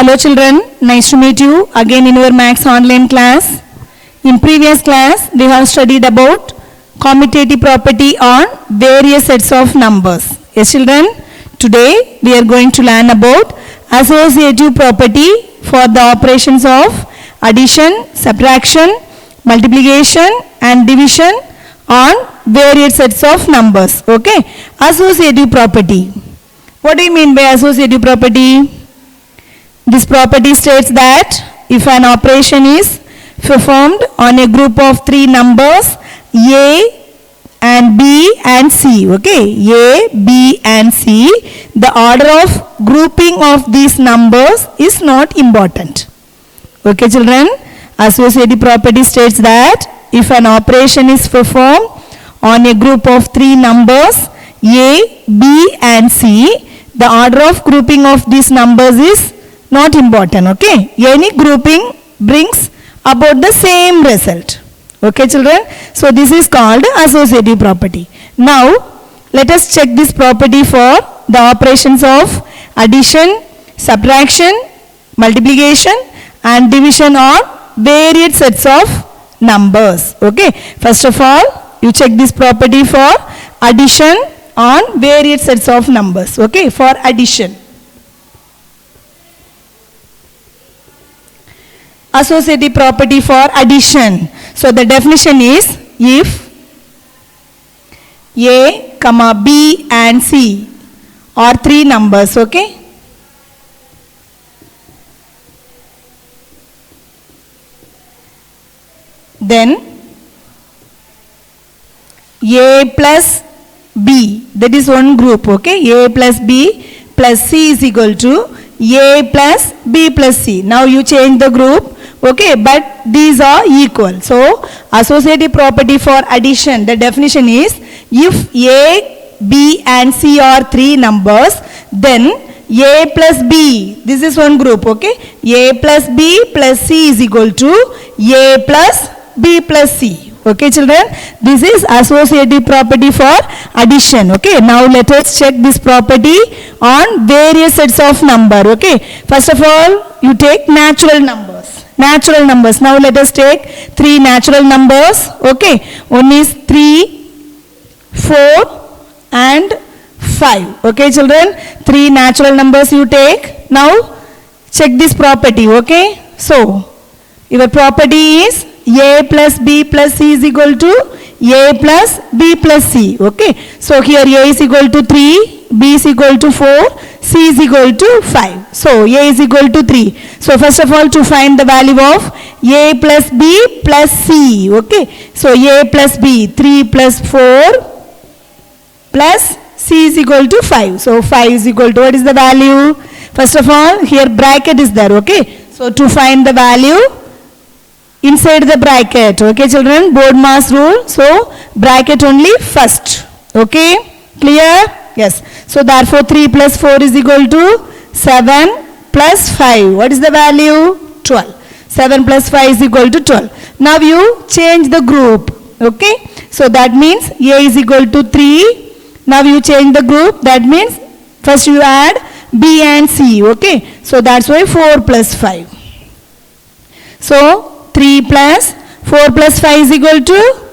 Hello children, nice to meet you again in your Maths online class. In previous class, we have studied about commutative property on various sets of numbers. Yes children, today we are going to learn about associative property for the operations of addition, subtraction, multiplication and division on various sets of numbers. Okay, associative property. What do you mean by associative property? This property states that if an operation is performed on a group of three numbers A and B and C, okay, A, B and C, the order of grouping of these numbers is not important. Okay children, associative property states that if an operation is performed on a group of three numbers A, B and C, the order of grouping of these numbers is not important. Okay, any grouping brings about the same result. Okay children, so this is called associative property. Now let us check this property for the operations of addition, subtraction, multiplication and division on various sets of numbers. Okay, first of all you check this property for addition on various sets of numbers. Okay, for addition, associative property for addition. So the definition is if A, comma B and C are three numbers, okay, then A plus B, that is one group, okay, A plus B plus C is equal to A plus B plus C. Now you change the group. Okay, but these are equal. So associative property for addition, the definition is if A, B and C are three numbers, then A plus B, this is one group, okay, A plus B plus C is equal to A plus B plus C. Okay children, this is associative property for addition. Okay, now let us check this property on various sets of number. Okay, first of all you take natural numbers. Natural numbers. Now let us take three natural numbers. Okay, one is 3, 4 and 5. Okay children, three natural numbers you take. Now check this property. Okay, so your property is A plus B plus C is equal to A plus B plus C. Okay, so here A is equal to 3, B is equal to 4, C is equal to 5. So A is equal to 3. So first of all to find the value of A plus B plus C. Okay, so A plus B, 3 plus 4 plus C is equal to 5. So 5 is equal to, what is the value? First of all here bracket is there. Okay, so to find the value inside the bracket, okay children, BODMAS rule, so bracket only first. Okay, clear? Yes, so therefore 3 plus 4 is equal to 7 plus 5, what is the value? 12. 7 plus 5 is equal to 12. Now you change the group. Okay, so that means A is equal to 3. Now you change the group, that means first you add B and C. Okay, so that's why 4 plus 5. So 3 plus 4 plus 5 is equal to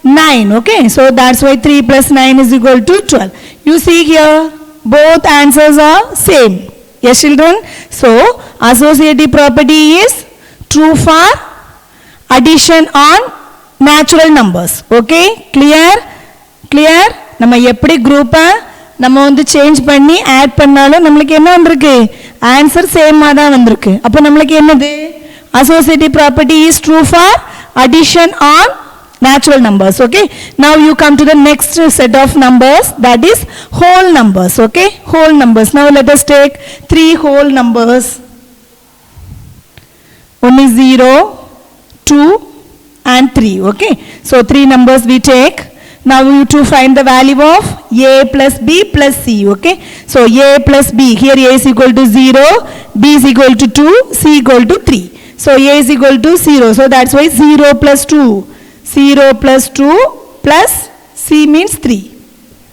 9. Okay, so that's why 3 plus 9 is equal to 12. You see here both answers are same. Yes children, so associative property is true for addition on natural numbers. Okay, clear? Clear? நம்ம எப்படி குரூப்பை நம்ம வந்து change பண்ணி add பண்ணாலும் நம்மளுக்கு என்ன வந்திருக்கு? ஆன்சர் சேமாக தான் வந்திருக்கு. அப்போ நம்மளுக்கு என்னது? Associative property is true for addition on natural numbers. Okay, now you come to the next set of numbers, that is whole numbers. Okay, whole numbers. Now let us take three whole numbers. One is 0, 2 and 3. Okay, so three numbers we take. Now you to find the value of A plus B plus C. Okay, so A plus B, here A is equal to 0, B is equal to 2, C equal to 3. So A is equal to 0. So that's why 0 plus 2. 0 plus 2 plus C means 3.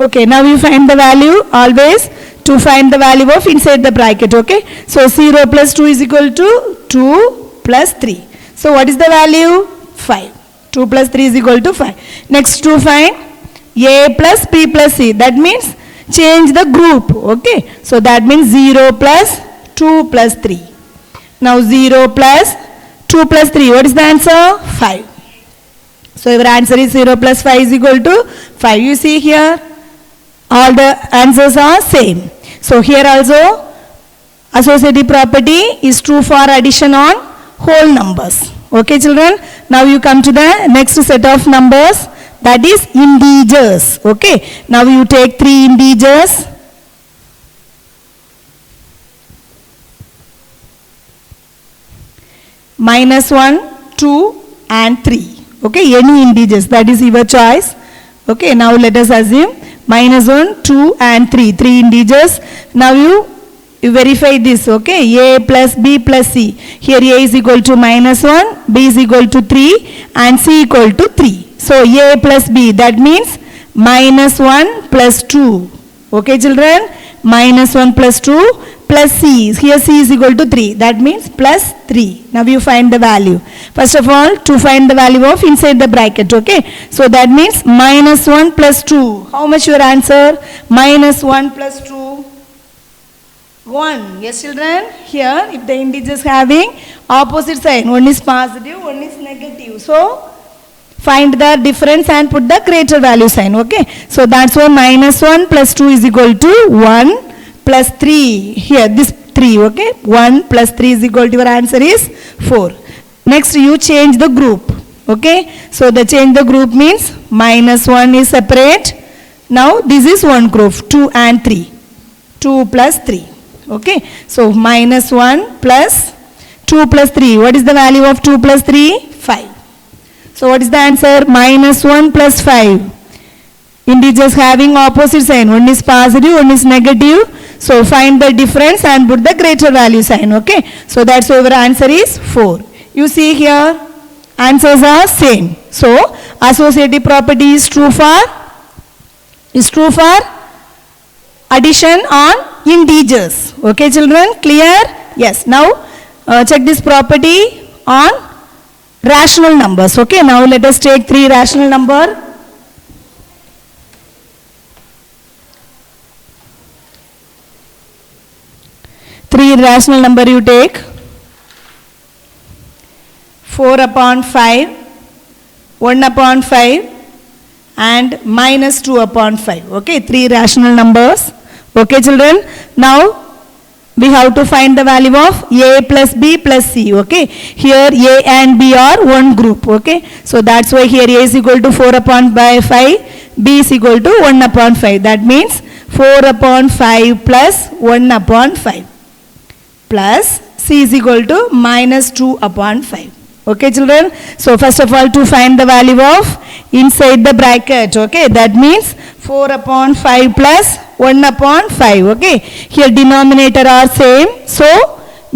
Okay, now you find the value always to find the value of inside the bracket, okay. So 0 plus 2 is equal to 2 plus 3. So what is the value? 5. 2 plus 3 is equal to 5. Next to find A plus B plus C. That means change the group, okay. So that means 0 plus 2 plus 3. Now 0 plus 2 plus 3. What is the answer? 5. So your answer is 0 plus 5 is equal to 5. You see here, all the answers are same. So here also, associative property is true for addition on whole numbers. Okay children, now you come to the next set of numbers, that is integers. Okay, now you take 3 integers. -1, 2 and 3. Okay, any integers, that is your choice. Okay, now let us assume -1, 2 and 3. 3 integers. Now you verify this, okay. A plus B plus C. Here A is equal to -1, B is equal to 3 and C equal to 3. So A plus B, that means -1 plus 2. Okay children, -1 plus 2 plus C. Here C is equal to 3. That means plus 3. Now you find the value. First of all, to find the value of inside the bracket, okay. So that means -1 plus 2. How much your answer? -1 plus 2. 1. Yes children, here if the integers having opposite sign, one is positive, one is negative. So find the difference and put the greater value sign, okay. So that's why -1 plus 2 is equal to 1 plus 3. Here this 3, okay. 1 plus 3 is equal to, your answer is 4. Next you change the group, okay. So the change the group means -1 is separate. Now this is one group, 2 and 3. 2 plus 3. Okay, so -1 plus 2 plus 3. What is the value of 2 plus 3? 5. So what is the answer? -1 plus 5. Integers having opposite sign. One is positive, one is negative. So find the difference and put the greater value sign. Okay, so that's why our answer is 4. You see here, answers are same. So associative property is true for addition on integers. Okay children, clear? Yes. Now check this property on rational numbers. Okay, now let us take 3 rational number. Three rational number you take. 4 upon 5, 1 upon 5 and -2 upon 5. Okay, 3 rational numbers. Okay children, now we have to find the value of A plus B plus C. Okay, here A and B are one group. Okay, so that's why here A is equal to 4 upon 5, B is equal to 1 upon 5. That means 4 upon 5 plus 1 upon 5 plus C is equal to -2 upon 5. Okay children, so first of all to find the value of inside the bracket, okay, that means 4 upon 5 plus 1 upon 5, okay. Here denominator are same, so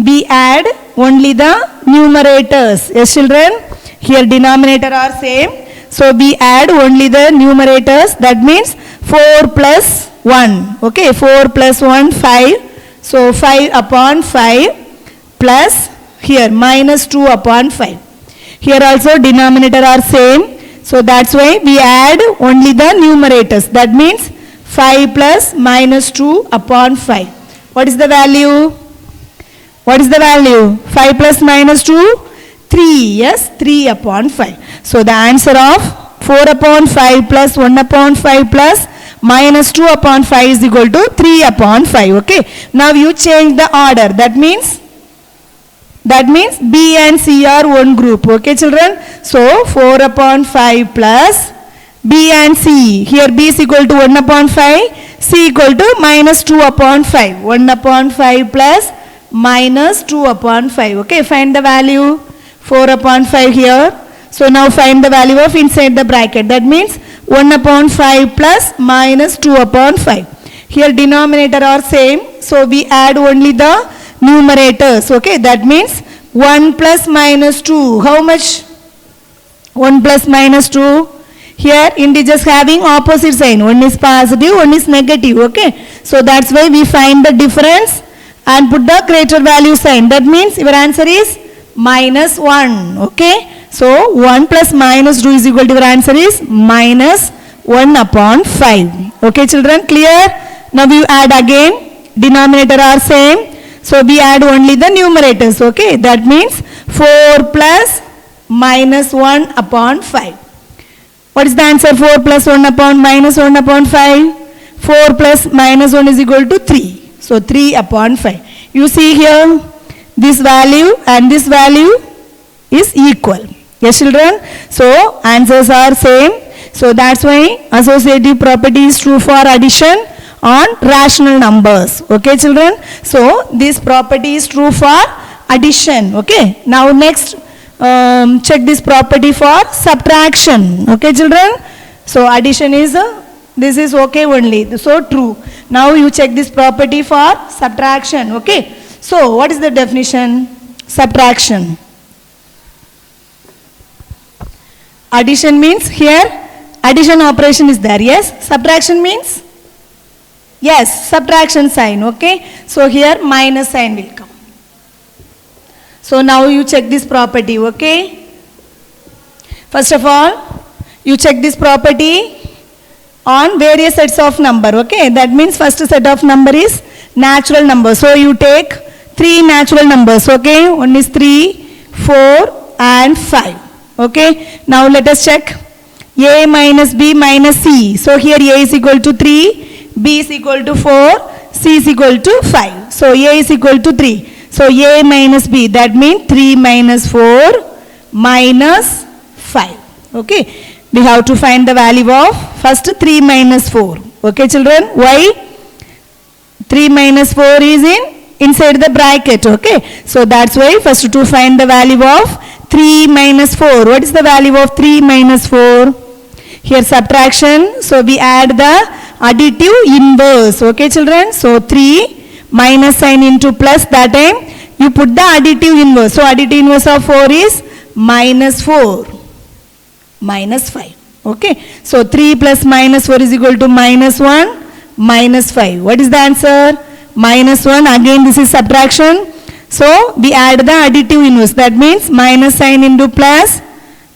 we add only the numerators. Yes children, here denominator are same, so we add only the numerators. That means 4 plus 1, okay, 4 plus 1, 5. So 5 upon 5 plus here -2 upon 5. Here also denominator are same. So that's why we add only the numerators. That means 5 plus -2 upon 5. What is the value? What is the value? 5 plus -2? 3. Yes, 3 upon 5. So the answer of 4 upon 5 plus 1 upon 5 plus -2 upon 5 is equal to 3 upon 5. Okay. Now you change the order. That means B and C are one group. Okay children. So 4 upon 5 plus B and C. Here B is equal to 1 upon 5. C equal to -2 upon 5. 1 upon 5 plus -2 upon 5. Okay. Find the value. 4 upon 5 here. So now find the value of inside the bracket. That means 1 upon 5 plus -2 upon 5. Here denominator are same. So we add only the numerators. Okay, that means 1 plus -2. How much? 1 plus -2. here integers having opposite sign. One is positive, one is negative. Okay. So that's why we find the difference and put the greater value sign. That means your answer is minus 1. Okay. So 1 plus minus 2 is equal to your answer is minus 1 upon 5. Okay children, clear? Now you add again. Denominator are same. So we add only the numerators. Okay. That means 4 plus minus 1 upon 5. What is the answer? 4 plus 1 upon minus 1 upon 5. 4 plus minus 1 is equal to 3. So 3 upon 5. You see here, this value and this value is equal. Yes children? So answers are same. So that's why associative property is true for addition on rational numbers. Okay children? So this property is true for addition. Okay. Now next check this property for subtraction. Okay children? So addition is this is okay only. So true. Now you check this property for subtraction. Okay. So what is the definition? Subtraction. Addition means here addition operation is there. Yes. Subtraction means yes, subtraction sign. Okay. So here minus sign will come. So now you check this property. Okay. First of all, you check this property on various sets of number. Okay. That means first set of number is natural number. So you take 3 natural numbers. Okay. One is 3, 4 and 5. Okay. Now let us check a minus b minus c. So here a is equal to 3, b is equal to 4, c is equal to 5. So a is equal to 3. So a minus b, that means 3 minus 4 minus 5. Okay. We have to find the value of first 3 minus 4. Okay children. Why? 3 minus 4 is inside the bracket. Okay. So that's why first to find the value of 3 minus 4. What is the value of 3 minus 4? Here subtraction. So we add the additive inverse. Okay children. So 3 minus sign into plus, that time you put the additive inverse. So additive inverse of 4 is minus 4 minus 5. Okay. So 3 plus minus 4 is equal to minus 1 minus 5. What is the answer? Minus 1. Again this is subtraction. So we add the additive inverse. That means minus sign into plus.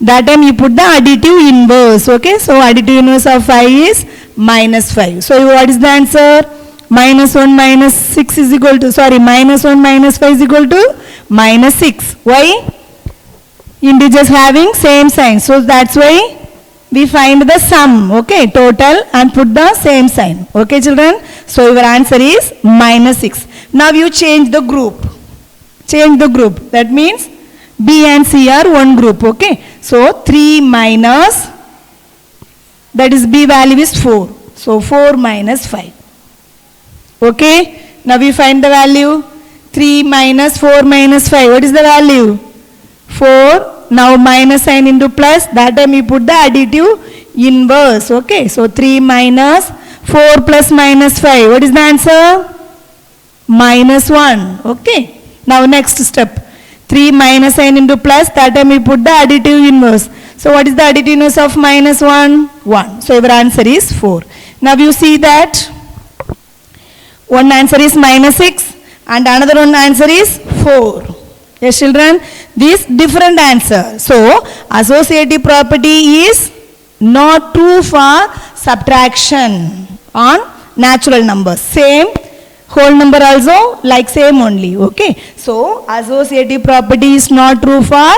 That time you put the additive inverse. Okay. So additive inverse of 5 is minus 5. So what is the answer? Minus 1 minus 6 is equal to, sorry, minus 1 minus 5 is equal to minus 6. Why? Integers having same sign. So that's why we find the sum. Okay. Total and put the same sign. Okay children. So your answer is minus 6. Now you change the group. Change the group. That means B and C are one group. Okay. So 3 minus, that is B value is 4. So 4 minus 5. Okay. Now we find the value. 3 minus 4 minus 5. What is the value? 4. Now minus sign into plus. That time we put the additive inverse. Okay. So 3 minus 4 plus minus 5. What is the answer? Minus 1. Okay. Now next step. 3 minus sign into plus. That time we put the additive inverse. So what is the additive inverse of minus 1? 1. So your answer is 4. Now you see that one answer is minus 6 and another one answer is 4. Yes children, this different answer. So associative property is not true for subtraction on natural numbers. Same whole number also like same only. Okay. So associative property is not true for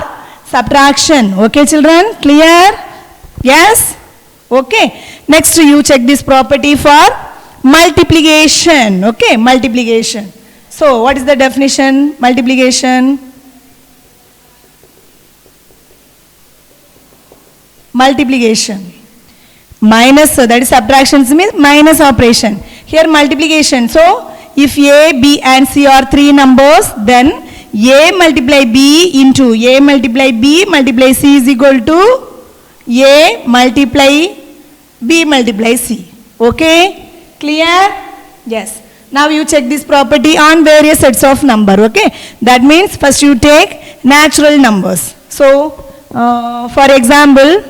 subtraction. Okay children, clear? Yes? Okay. Next you check this property for multiplication. Okay, multiplication. So what is the definition? Multiplication. Multiplication. Minus, that is subtraction means minus operation. Here multiplication. So if A, B and C are 3 numbers, then A multiply B into A multiply B multiply C is equal to A multiply B multiply C. Okay. Clear? Yes. Now you check this property on various sets of number. Okay. That means first you take natural numbers. So for example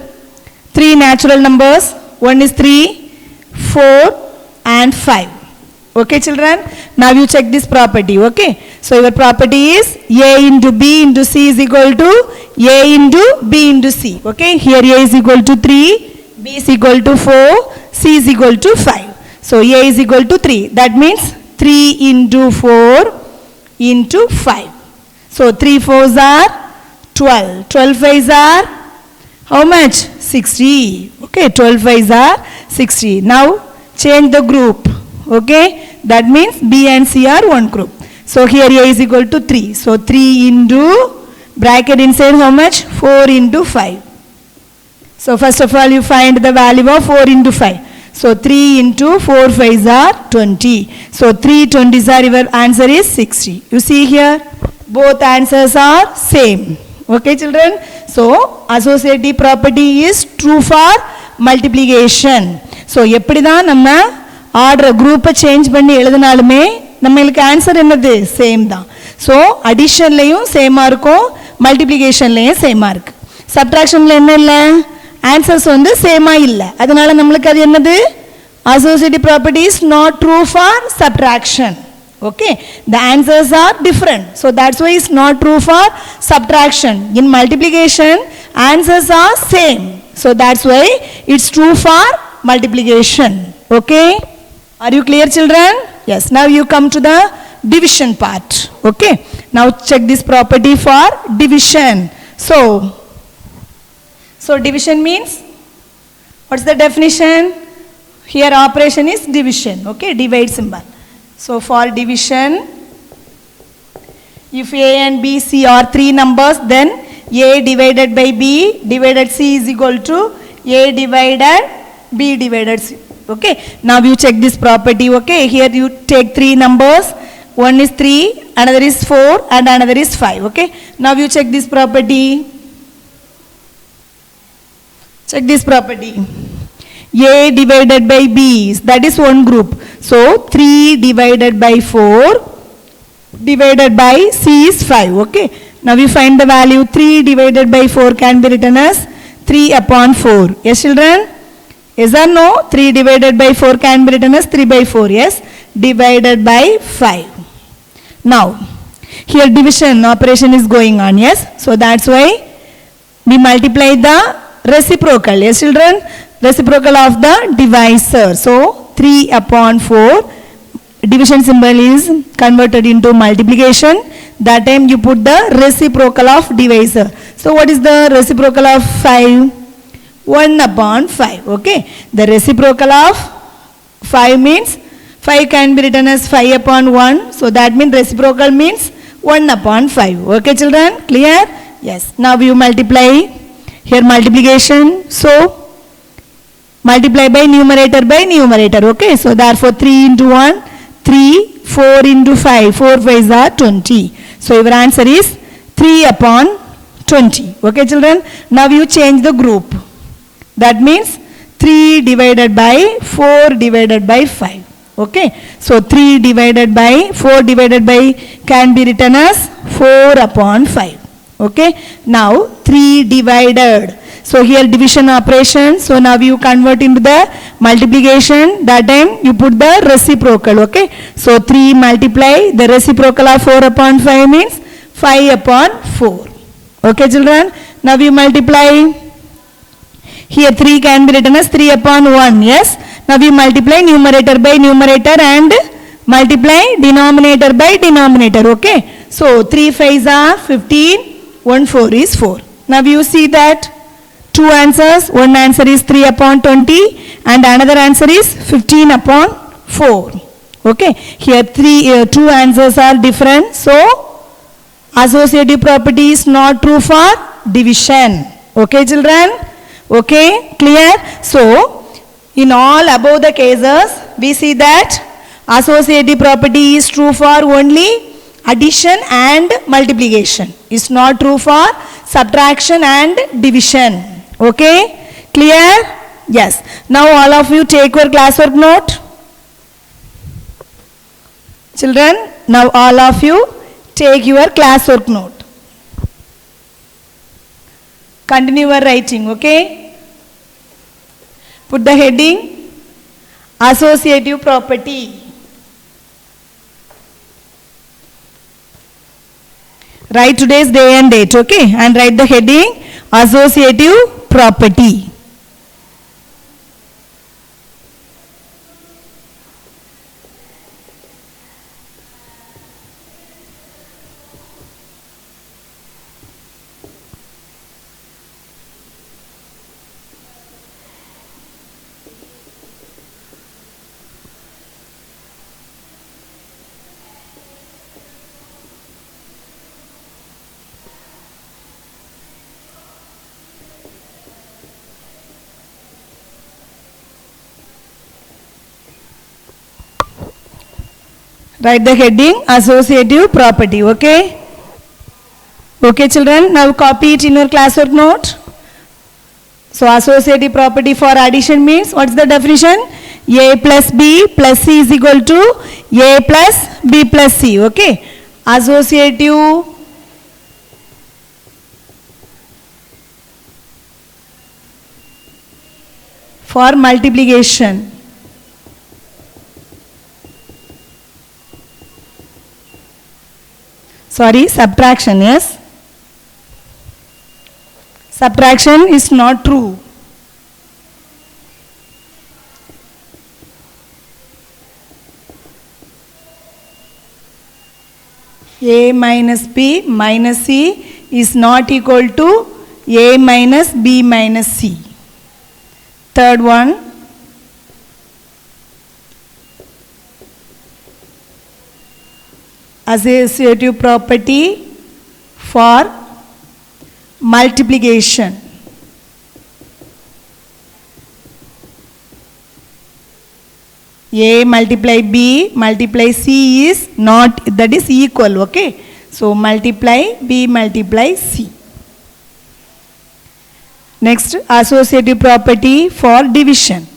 three natural numbers. One is 3, 4 and 5. Okay children, now you check this property. Okay, so your property is A into B into C is equal to A into B into C. Okay, here A is equal to 3, B is equal to 4, C is equal to 5. So A is equal to 3. That means 3 into 4 into 5. So 3 4s are 12. 12 5s are how much? 60. Okay, 12 5s are 60. Now change the group. Okay, that means B and C are one group. So here A is equal to 3. So 3 into bracket inside how much? 4 into 5. So first of all you find the value of 4 into 5. So 3 into 4 5s are 20. So 3 20s are your answer is 60. You see here both answers are same. Okay children, so associative property is true for multiplication. So எப்படிதான் நம்ம order குரூப்பை change பண்ணி எழுதினாலுமே நம்மளுக்கு answer என்னது same தான். So அடிஷன்லையும் சேமாக இருக்கும், மல்டிப்ளிகேஷன்லையும் சேமாக இருக்கு. சப்ட்ராக்ஷனில் என்ன இல்லை, ஆன்சர்ஸ் வந்து சேமாக இல்லை. அதனால நம்மளுக்கு அது என்னது associative property is not true for subtraction. Okay, the answers are different, so that's why it's not true for subtraction. In multiplication answers are same, so that's why it's true for multiplication. Okay, are you clear children? Yes, now you come to the division part. Okay, now check this property for division. So division means, what's the definition? Here operation is division. Okay, divide symbol. So for division, if A and B, C are three numbers, then A divided by B divided C is equal to A divided B divided C. Okay, now you check this property. Okay, here you take three numbers. One is 3, another is 4 and another is 5. Okay, now you check this property. Check this property. A divided by B, that is one group. So 3 divided by 4 divided by C is 5. Okay, now we find the value. 3 divided by 4 can be written as 3 upon 4. Yes children, yes or no? 3 divided by 4 can be written as 3 by 4. Yes, divided by 5. Now here division operation is going on. Yes, so that's why we multiply the reciprocal. Yes children, reciprocal of the divisor. So 3 upon 4, division symbol is converted into multiplication. That time you put the reciprocal of divisor. So what is the reciprocal of 5? 1 upon 5. Okay, the reciprocal of 5 means 5 can be written as 5 upon 1. So that means reciprocal means 1 upon 5. Okay children, clear? Yes, now you multiply. Here multiplication, so multiply by numerator by numerator. Okay, so therefore 3 into 1, 3, 4 into 5, 4 5s are 20. So your answer is 3 upon 20. Okay children, now you change the group. That means 3 divided by 4 divided by 5. Okay, so 3 divided by 4 divided by can be written as 4 upon 5. Okay, now 3 divided. So here division operation. So now you convert into the multiplication. That time you put the reciprocal. Okay, so 3 multiply the reciprocal of 4 upon 5 means 5 upon 4. Okay children, now you multiply. Here 3 can be written as 3 upon 1. Yes, now we multiply numerator by numerator and multiply denominator by denominator. Okay, so 3 5s are 15, 1 4 is 4. Now you see that two answers. One answer is 3 upon 20 and another answer is 15 upon 4. Okay, here two answers are different. So associative property is not true for division. Okay children, okay, clear? So in all above the cases we see that associative property is true for only addition and multiplication. It's not true for subtraction and division. Okay, clear? Yes, now all of you take your classwork note. Children, now all of you take your classwork note. Continue your writing. Okay. Put the heading associative property. Write today's day and date, okay? And write the heading associative property. Write the heading associative property, okay? Okay children, now copy it in your classwork note. So associative property for addition means, what's the definition? A plus B plus C is equal to A plus B plus C, okay? Associative for multiplication. Sorry, subtraction, yes. Subtraction is not true. A minus B minus C is not equal to A minus B minus C. Third one. Associative property for multiplication. A multiply B multiply C is not, that is equal, okay? So multiply B multiply C. Next, associative property for division.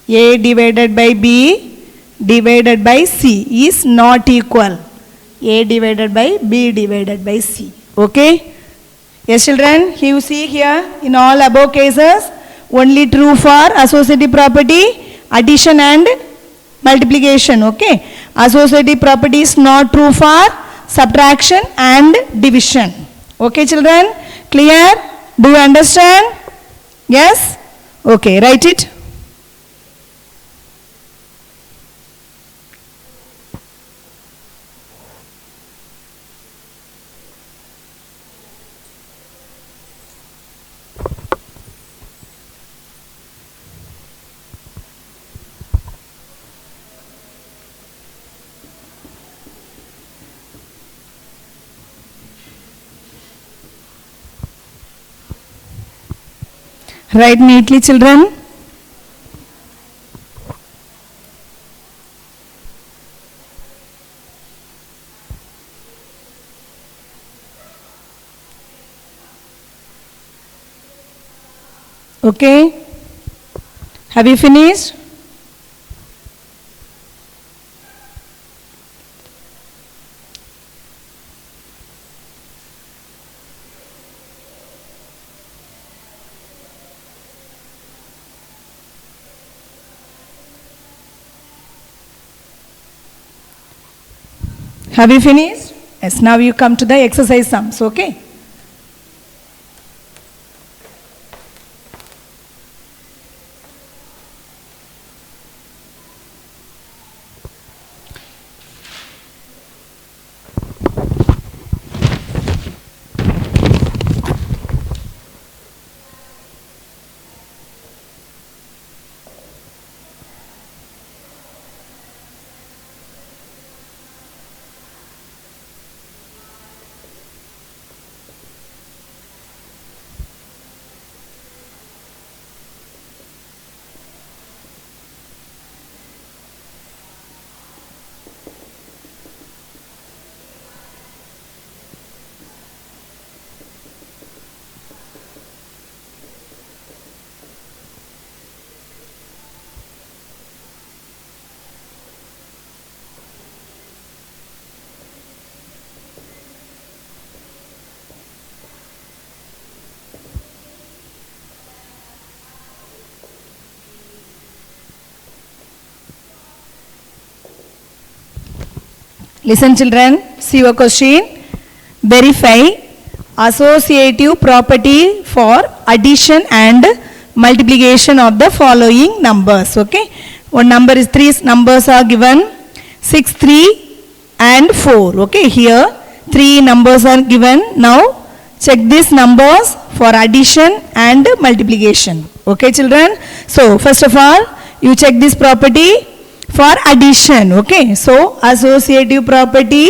A divided by B divided by C is not equal. A divided by B divided by C. Okay? Yes children, you see here in all above cases only true for associative property, addition and multiplication. Okay? Associative property is not true for subtraction and division. Okay children? Clear? Do you understand? Yes? Okay, write it. Write neatly children. Okay? Have you finished? Have you finished? Yes, now you come to the exercise sums, okay? Listen children, see your question. Verify associative property for addition and multiplication of the following numbers. Okay, one number is 3 numbers are given, 6, 3 and 4. Okay, here 3 numbers are given. Now check these numbers for addition and multiplication. Okay children, so first of all you check this property for addition. Okay, so associative property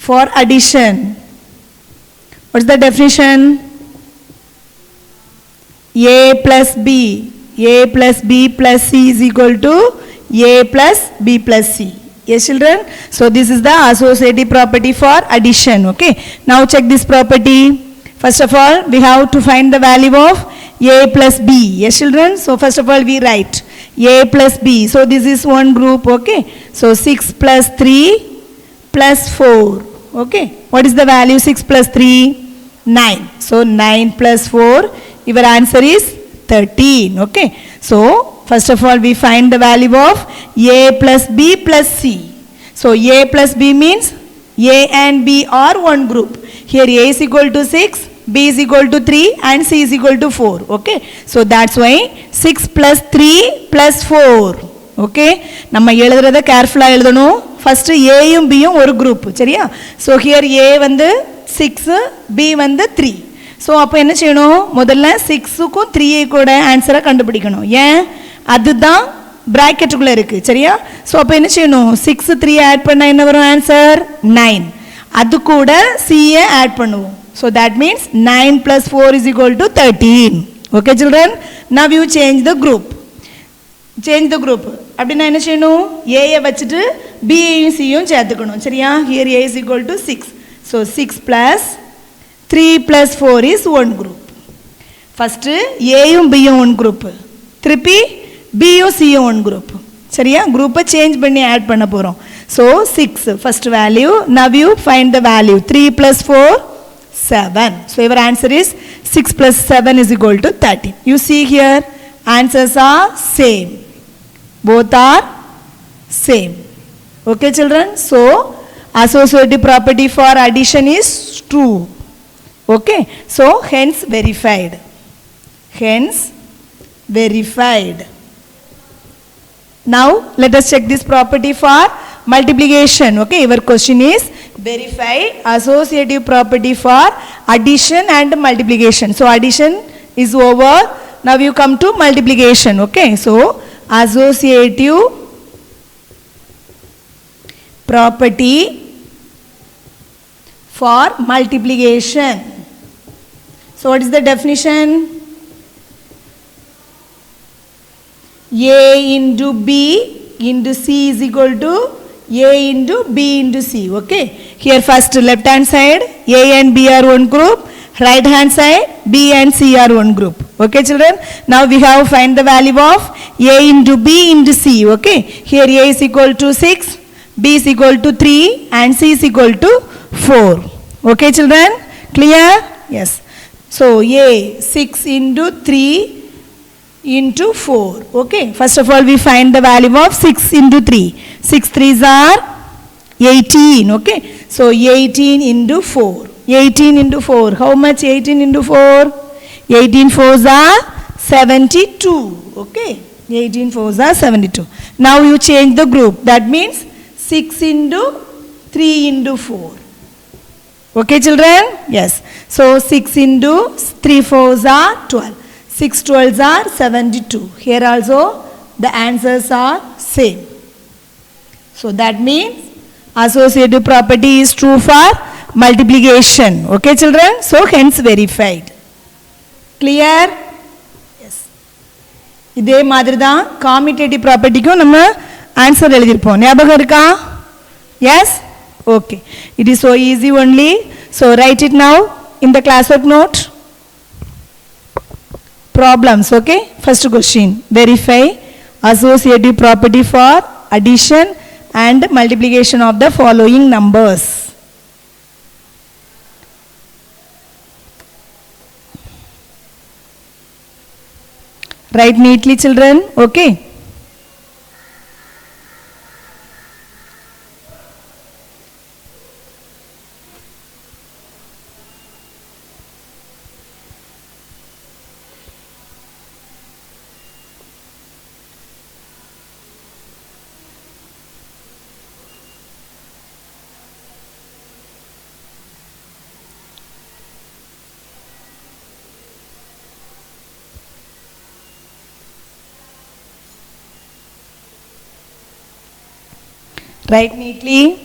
for addition. What's the definition? A plus B plus C is equal to A plus B plus C. Yes children, so this is the associative property for addition. Okay, now check this property. First of all we have to find the value of A plus B. Yes children, so first of all we write A plus B. So this is one group. Okay, so 6 plus 3 plus 4. Okay, what is the value? 6 plus 3? 9. So 9 plus 4, your answer is 13. Okay, so first of all we find the value of A plus B plus C. So A plus B means A and B are one group. Here A is equal to 6, B is equal to 3 and C is equal to 4. Okay, so that's why 6 plus 3 plus 4. Okay, நம்ம எழுதுறத கேர்ஃபுல்லா எழுதணும். First ஏயும் பியும் ஒரு group, சரியா? So here ஏ வந்து 6, B வந்து 3. So அப்போ என்ன செய்யணும்? முதல்ல 6க்கும் 3 கூட ஆன்சரை கண்டுபிடிக்கணும். ஏன்? அதுதான் பிராக்கெட்டுக்குள்ளே இருக்குது, சரியா? ஸோ அப்போ என்ன செய்யணும்? 6 3 ஆட் பண்ணால் என்ன வரும் ஆன்சர்? 9. அது கூட சியை ஆட் பண்ணுவோம். So that means 9 plus 4 is equal to 13. Okay children, now you change the group. Change the group. அப்படின்னா என்ன செய்யணும்? ஏயை வச்சுட்டு பியையும் சியும் சேர்த்துக்கணும், சரியா? Here A is equal to 6. So 6 plus 3 plus 4 is one group. First ஏயும் பியும் ஒன் குரூப்பு, திருப்பி பியும் சியும் ஒன் குரூப், சரியா? குரூப்பை சேஞ்ச் பண்ணி ஆட் பண்ண போகிறோம். So 6 first value. Now you find the value. 3 plus 4 7. So your answer is 6 plus 7 is equal to 13. You see here answers are same. Both are same. Okay children, so associative property for addition is true. Okay, so hence verified. Hence verified. Now let us check this property for multiplication. Okay, your question is verify associative property for addition and multiplication. So addition is over. Now you come to multiplication. Okay, so associative property for multiplication. So what is the definition? A into B into C is equal to A into B into C. Okay, here first left hand side A and B are one group, right hand side B and C are one group. Okay children, now we have find the value of A into B into C. Okay, here A is equal to 6, B is equal to 3 and C is equal to 4. Okay children, clear? Yes. So A 6 into 3 into 4. Okay, first of all we find the value of 6 into 3. 6 3s are 18. Okay, so 18 into 4. 18 into 4. How much 18 into 4? 18 4s are 72. Okay, 18 4s are 72. Now you change the group. That means 6 into 3 into 4. Okay children? Yes. So 6 into 3 4s are 12. 6 12s are 72. Here also the answers are same. So that means associative property is true for multiplication. Okay children? So hence verified. Clear? Yes. இதே மாதிரி தான் commutative propertyக்கும் நம்ம answer எழுதியிருப்போம். ஞாபகம் இருக்கா? Yes? Okay. It is so easy only. So write it now in the classwork note. Problems. Okay. First question. Verify associative property for addition and multiplication of the following numbers. Write neatly children. Okay. Write neatly.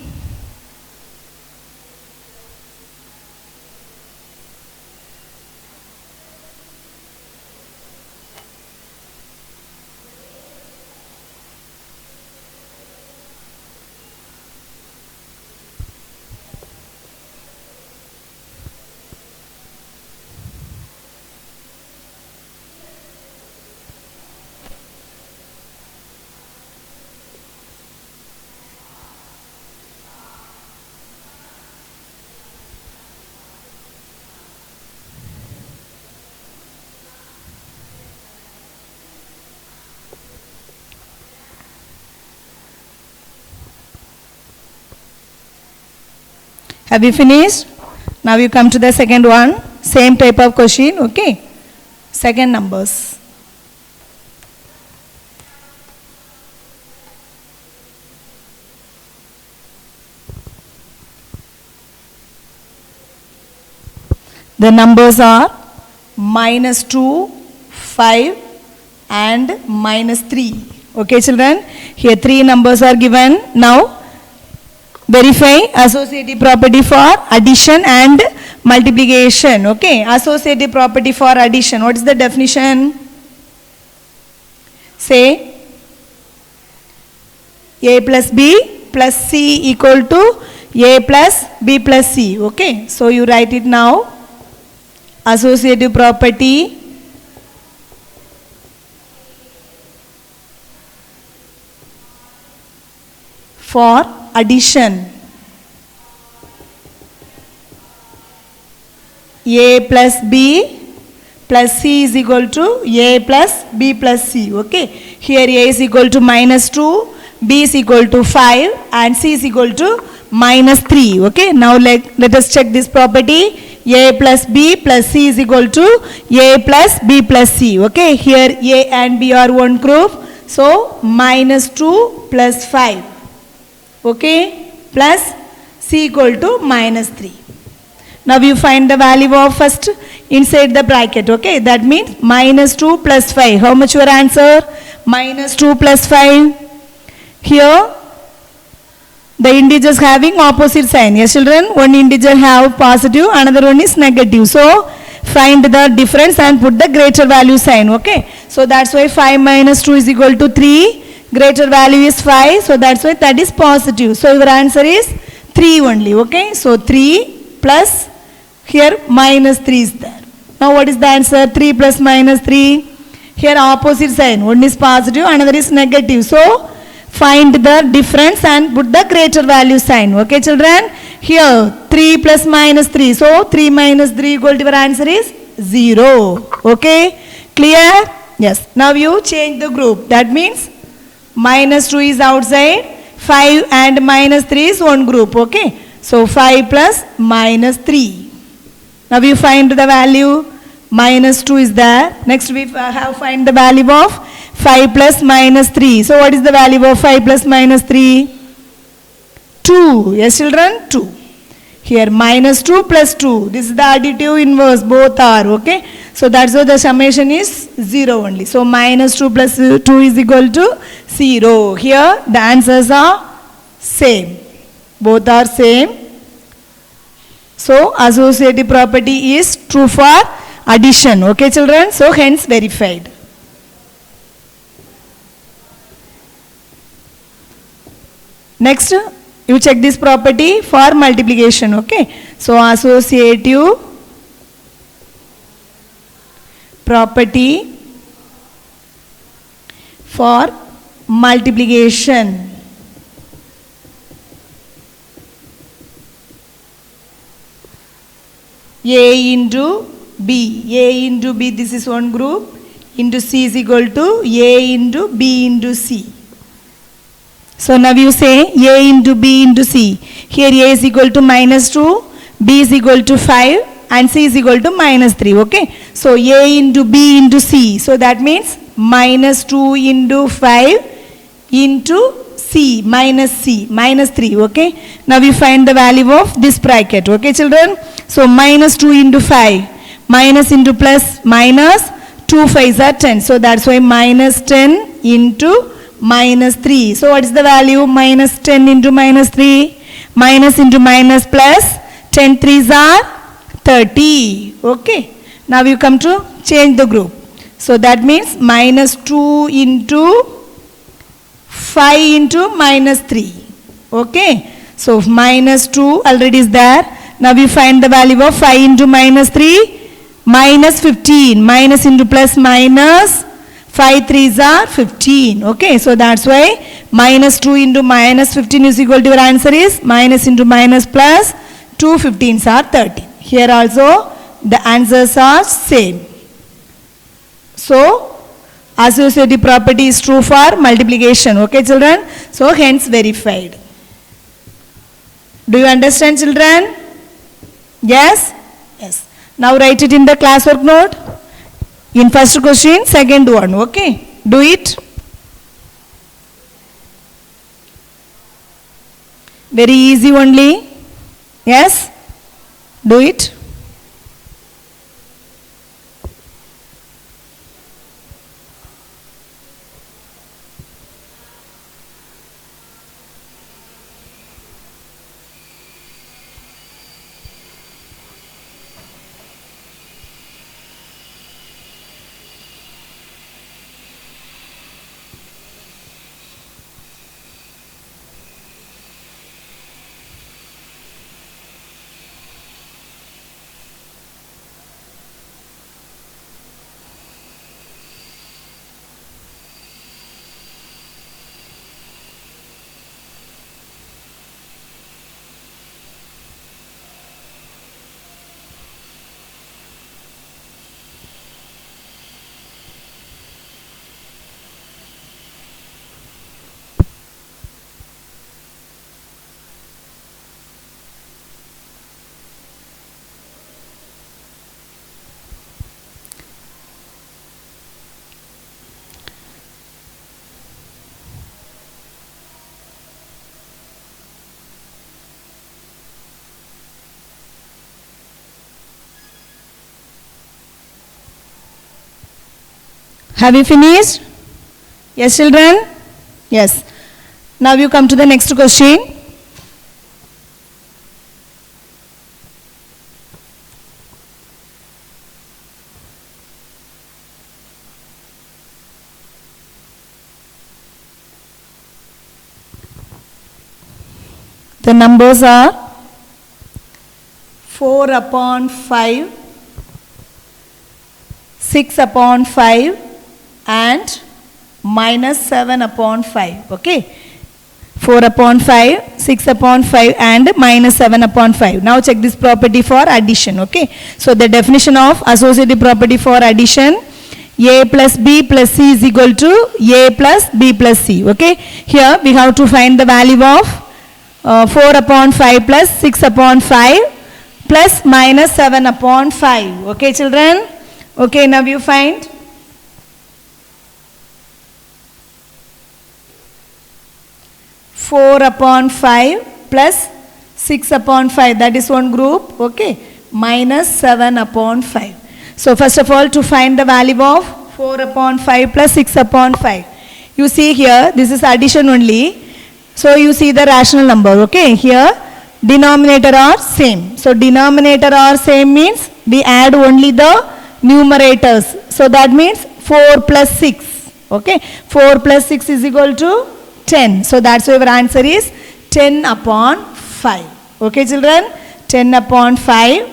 Have you finished? Now you come to the second one. Same type of question, okay? Second numbers. The numbers are -2, 5 and -3. Okay children, here three numbers are given. Now verify associative property for addition and multiplication. Okay, associative property for addition. What is the definition? Say A plus B plus C equal to A plus B plus C. Okay, so you write it now. Associative property for addition. A plus B plus C is equal to A plus B plus C. Okay. Here A is equal to -2, B is equal to 5 and C is equal to -3. Okay. Now let us check this property. A plus B plus C is equal to A plus B plus C. Okay. Here A and B are one group. So -2 plus 5. Okay, plus C equal to -3. Now you find the value of first inside the bracket. Okay, that means -2 plus 5. How much your answer? -2 plus 5. Here the integers having opposite sign. Yes children, one integer have positive, another one is negative. So find the difference and put the greater value sign. Okay, so that's why 5 minus 2 is equal to 3. Greater value is 5, so that's why that is positive. So your answer is 3 only. Okay, so 3 plus here -3 is there. Now what is the answer? 3 plus -3. Here opposite sign. One is positive, another is negative. So find the difference and put the greater value sign. Okay children. Here 3 plus -3. So 3 minus 3 equal to your answer is 0. Okay. Clear? Yes. Now you change the group. That means -2 is outside, 5 and -3 is one group. Okay. So 5 plus -3. Now we find the value. -2 is there. Next we have find the value of 5 plus -3. So what is the value of 5 plus -3? 2. Yes children, 2. Here -2 plus 2. This is the additive inverse. Both are. Okay. So that's why the summation is 0 only. So -2 plus 2 is equal to 0. Here the answers are same. Both are same. So associative property is true for addition. Okay children. So hence verified. Next you check this property for multiplication. Okay. So associative property for multiplication. A into B. A into B, this is one group, into C is equal to A into B into C. So now you say A into B into C. Here A is equal to -2, B is equal to 5 and C is equal to -3. Okay. So A into B into C. So that means -2 into 5 into C minus C minus 3. Okay. Now we find the value of this bracket. Okay children. So -2 into 5. Minus into plus minus 2 5s are 10. So that's why -10 into minus 3. So what is the value? Minus 10 into minus 3. Minus into minus plus 10 threes are 30. Okay. Now you come to change the group. So that means minus 2 into 5 into minus 3. Okay. So minus 2 already is there. Now we find the value of 5 into minus 3. Minus 15. Minus into plus minus. 5 threes are 15. Okay. So that's why minus 2 into minus 15 is equal to your answer is minus into minus plus 2 15s are 13. Here also the answers are same. So associative property is true for multiplication. Okay children. So hence verified. Do you understand children? Yes? Yes. Now write it in the classwork note. In first question, second one. Okay. Do it. Very easy only. Yes? Do it. Have you finished? Yes, children? Yes. Now you come to the next question. The numbers are 4 upon 5, 6 upon 5 and minus 7 upon 5. Okay. 4 upon 5, 6 upon 5 and minus 7 upon 5. Now check this property for addition. Okay. So the definition of associative property for addition, A plus B plus C is equal to A plus B plus C. Okay. Here we have to find the value of 4 upon 5 plus 6 upon 5 plus minus 7 upon 5. Okay children? Okay, now you find. Four upon 5 plus 6 upon 5, that is one group. Okay, minus 7 upon 5. So first of all, to find the value of 4 upon 5 plus 6 upon 5. You see here, this is addition only. So you see the rational number. Okay, here denominator are same. So denominator are same means we add only the numerators. So that means 4 plus 6. Okay, 4 plus 6 is equal to 10. So that's why our answer is 10 upon 5. Okay children, 10 upon 5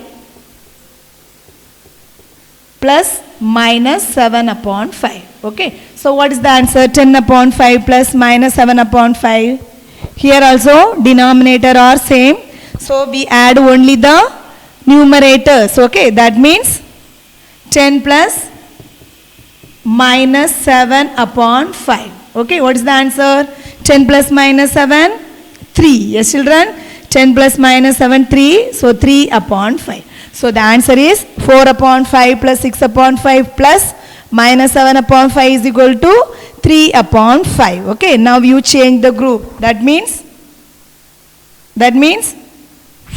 plus minus 7 upon 5. Okay, so what is the answer? 10 upon 5 plus minus 7 upon 5. Here also denominator are same. So we add only the numerators. Okay, that means 10 plus minus 7 upon 5. Okay, what is the answer? 10 plus minus 7, 3. Yes children, 10 plus minus 7, 3. So 3 upon 5. So the answer is 4 upon 5 plus 6 upon 5 plus minus 7 upon 5 is equal to 3 upon 5. Okay, now you change the group. That means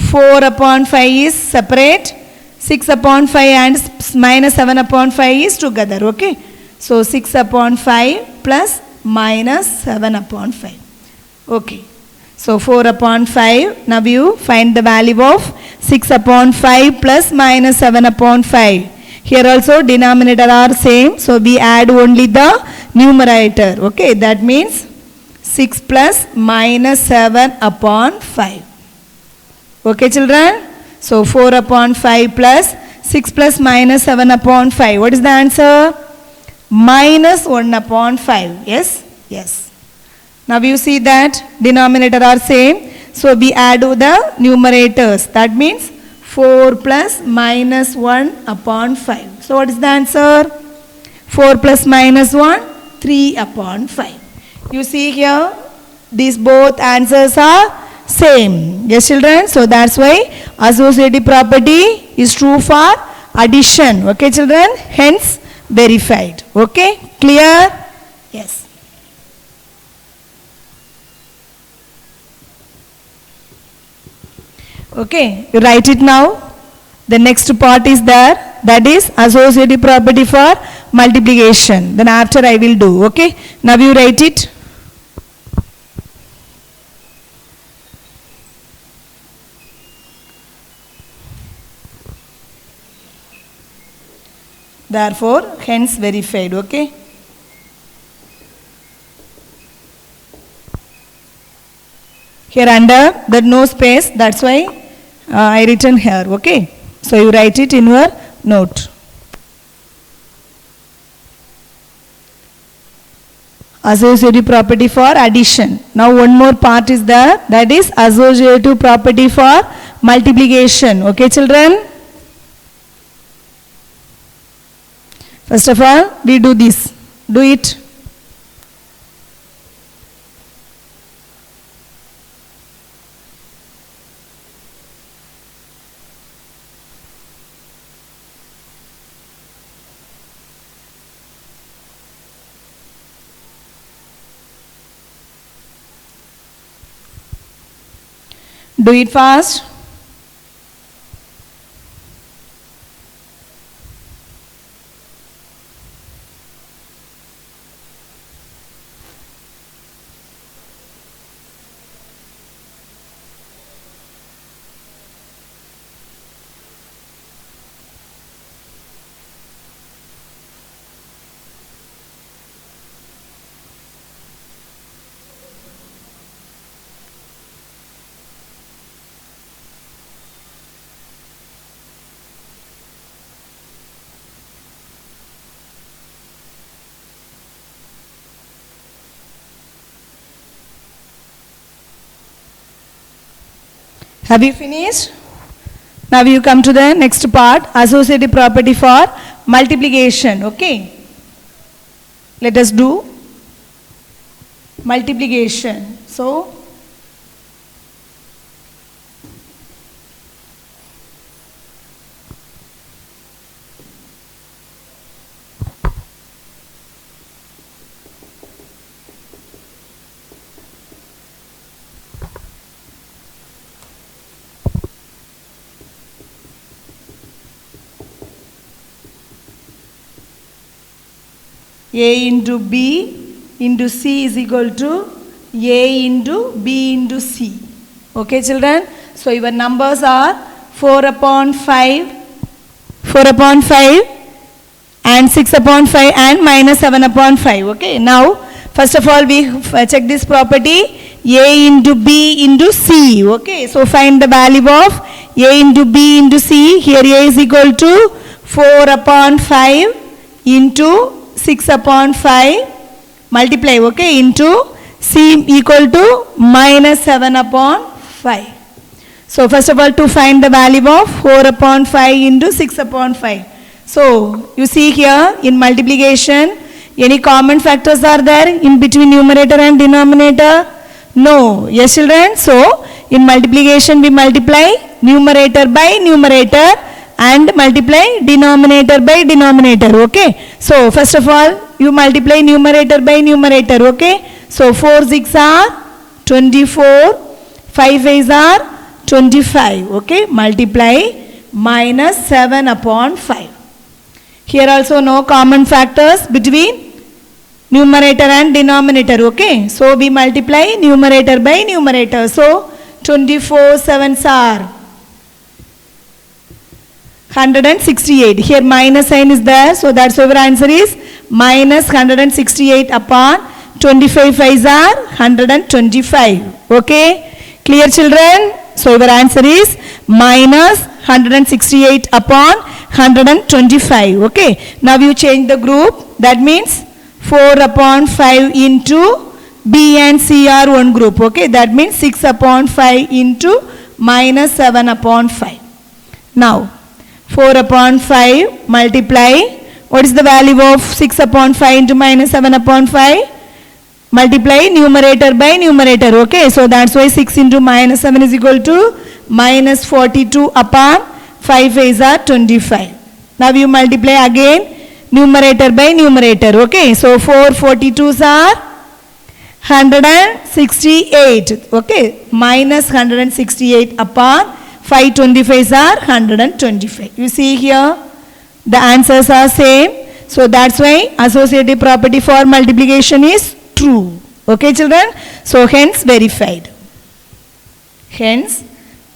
4 upon 5 is separate, 6 upon 5 and minus 7 upon 5 is together. Okay, so 6 upon 5 plus minus 7 upon 5. Okay. So 4 upon 5. Now you find the value of 6 upon 5 plus minus 7 upon 5. Here also denominator are same. So we add only the numerator. Okay. That means 6 plus minus 7 upon 5. Okay children. So 4 upon 5 plus 6 plus minus 7 upon 5. What is the answer? Minus 1 upon 5. Yes? Yes. Now you see that denominator are same. So we add the numerators. That means 4 plus minus 1 upon 5. So what is the answer? 4 plus minus 1, 3 upon 5. You see here, these both answers are same. Yes children. So that's why associative property is true for addition. Okay children. Hence verified. Okay. Clear? Yes. Okay, you write it now. The next part is there, that is associative property for multiplication. Then after I will do. Okay, now you write it. Therefore, hence verified. Okay. Here under that no space, that's why I written here. Okay. So you write it in your note. Associative property for addition. Now one more part is there, that is associative property for multiplication. Okay children. First of all, we do this. Do it. Do it fast. Have you finished? Now you come to the next part, associative property for multiplication. Okay. Let us do multiplication. So, A into B into C is equal to A into B into C. Okay children. So your numbers are 4 upon 5 and 6 upon 5 and minus 7 upon 5. Okay. Now first of all we check this property, A into B into C. Okay. So find the value of A into B into C. Here A is equal to 4 upon 5 into 6 upon 5 multiply, okay, into C equal to minus 7 upon 5. So first of all to find the value of 4 upon 5 into 6 upon 5. So you see here in multiplication, any common factors are there in between numerator and denominator? No. Yes children. So in multiplication we multiply numerator by numerator and multiply denominator by denominator. Okay. So first of all you multiply numerator by numerator. Okay. So 4 6 are 24, 5 5 are 25. Okay. Multiply minus 7 upon 5. Here also no common factors between numerator and denominator, okay? So we multiply numerator by numerator. So 24 sevens are 168. Here minus sign is there, so that's why our answer is minus 168 upon 25 fives are 125. Okay? Clear, children? So our answer is minus 168 upon 125. Okay? Now you change the group. That means 4 upon 5 into B and C are one group. Okay? That means 6 upon 5 into minus 7 upon 5. Now 4 upon 5 multiply. What is the value of 6 upon 5 into minus 7 upon 5? Multiply numerator by numerator. Okay, so that's why 6 into minus 7 is equal to minus 42 upon 5 is 25. Now you multiply again numerator by numerator. Okay, so 4 42s are 168. Okay, minus 168 upon 5 25s are 125. You see here the answers are same. So that's why associative property for multiplication is true. Okay, children? So hence verified. Hence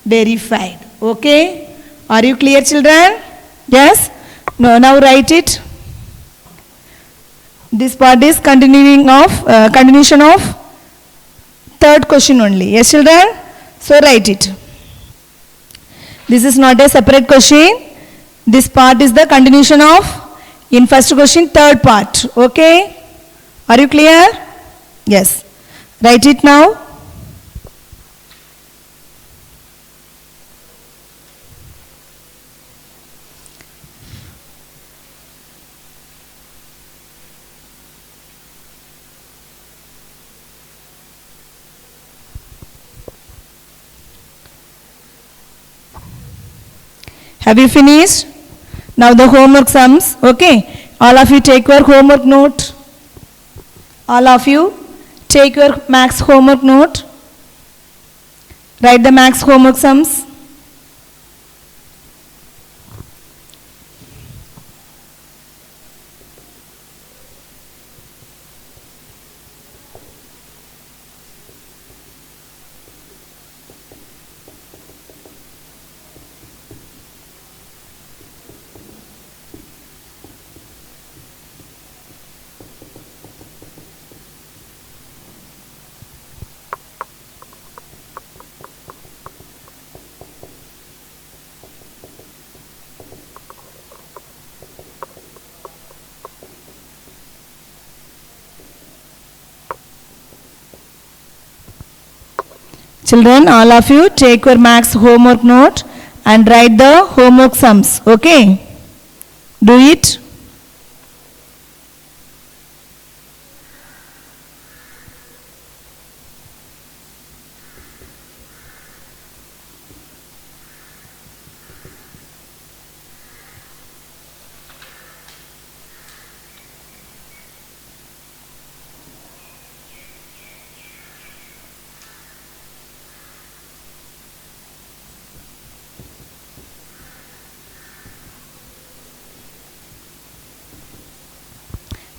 verified. Okay? Are you clear, children? Yes? No, now write it. This part is continuation of third question only. Yes, children? So write it. This is not a separate question. This part is the continuation of in first question third part. Okay? Are you clear? Yes. Write it now. Have you finished? Now the homework sums. Okay. All of you take your homework note. All of you take your max homework note. Write the max homework sums. Children, all of you take your max homework note and write the homework sums. Okay? Do it.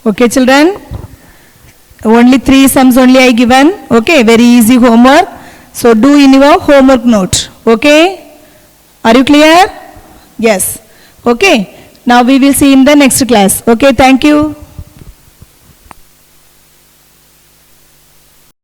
Okay, children, only 3 sums only I given. Okay, very easy homework. So do in your homework note. Okay, are you clear? Yes. Okay, now we will see in the next class. Okay, thank you.